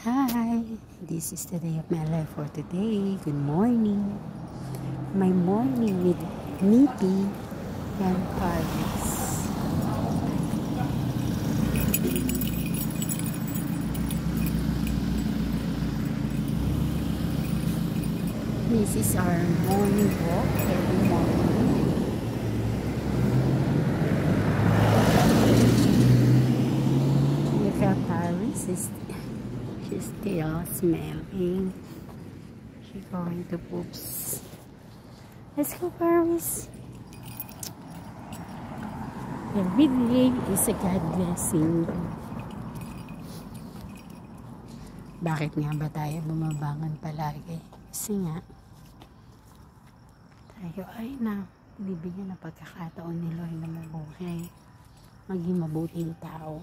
Hi, this is the day of my life for today. Good morning. My morning with Nippy and Paris. This is our morning walk every morning. Look at Paris. She's still smelling. She's going to poops. Let's go, Paris. Every day is a God blessing. Bakit nga ba tayo bumabangon palagi? Kasi nga, tayo ay binibigyan ng pagkakataon ni Lord na mabuhay. Maging mabuting tao.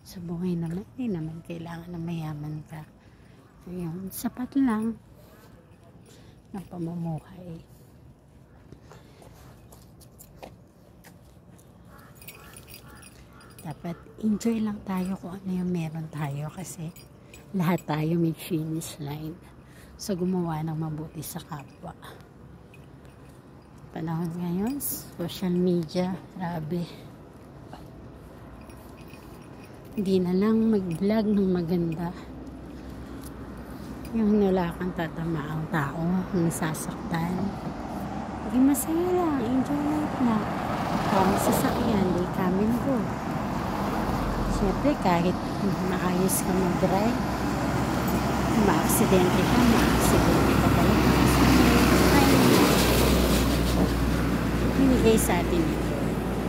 Sa buhay naman, hindi naman kailangan na mayaman ka. Yung sapat lang ng pamumuhay. Dapat enjoy lang tayo kung ano yung meron tayo kasi lahat tayo may finish line. So gumawa ng mabuti sa kapwa. Panahon ngayon, social media, grabe. Hindi na lang mag-vlog ng maganda. Yung wala kang tatamaang tao, yung sasaktan. Hindi masaya lang, enjoy life na. Kung sasakyan, di come and go. Siyempre, kahit maayos ka mag-drive, ma-aksidente ka talaga. Binigay sa atin ito.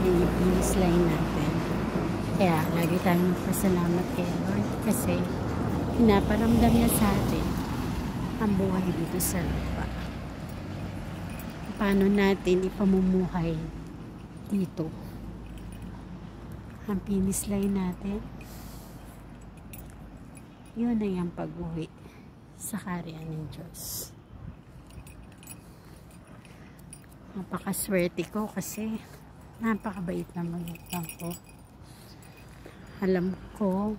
Yung finish line natin. Kaya, lagi tayong magpasalamat kay Lord kasi pinaparamdam niya sa atin ang buhay dito sa lupa. Paano natin ipamumuhay dito? Ang finish line natin, yun na yung pag-uwi sa kaharian ng Diyos. Napakaswerte ko kasi napakabait na magulang ko. Alam ko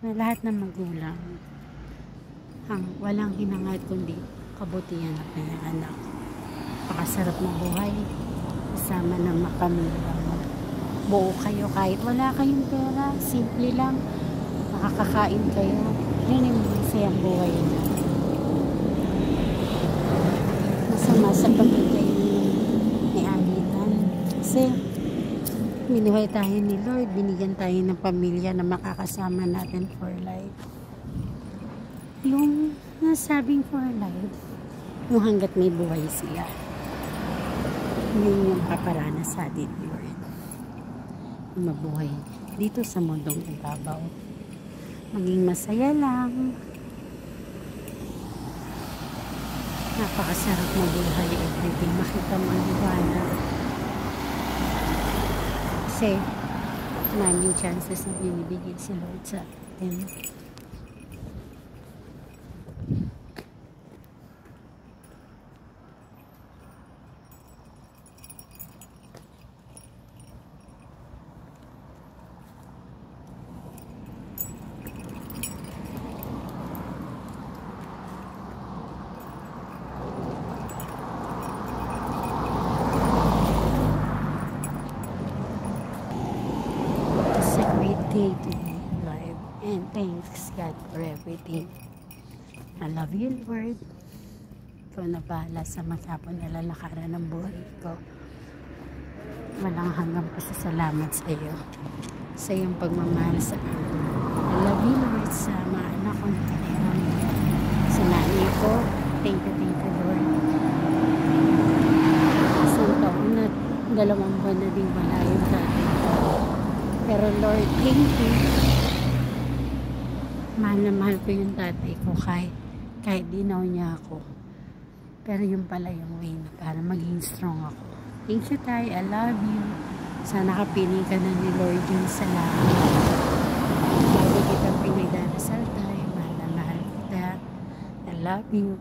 na lahat ng magulang ang walang hinangad kundi kabutihan ng kanyang anak. Napakasarap na buhay kasama ng makamila mo. Buo kayo kahit wala kayong pera, simple lang, makakakain kayo. Yun yung masayang buhay na. Masama sa pamilya ni Alitan. Kasi binuhay tayo ni Lord, binigyan tayo ng pamilya na makakasama natin for life. Yung nasabing for life, yung hanggat may buhay sila. Yun yung paparanas sa atin, Lord. Mabuhay dito sa mundong ibabaw. Maging masaya lang. Napakasarap mabuhay everyday. Makita mo ang liwanag. Kasi maraming chances na binibigay si Lord sa atin. Day to be alive, and thanks God for everything. I love you, Lord. Ikaw na bahala sa maghapon na lalakaran ng buhay ko. Walang hanggang pasasalamat sa iyo, sa iyong pagmamahal sa akin. I love you, Lord, sa mga anak ko na kailangan, sa nanay ko. Thank you, Lord. Isang taon na 2 buwan na din wala yung tatay ko. Pero Lord, thank you. Mahal na mahal ko yung tatay ko kahit dinaw niya ako. Pero yung pala yung way na para maging strong ako. Thank you, Tay. I love you. Sana kapiling ka na ni Lord yung sa langit. Lagi kitang pinagdarasal, Tay. Mahal na mahal kita. I love you.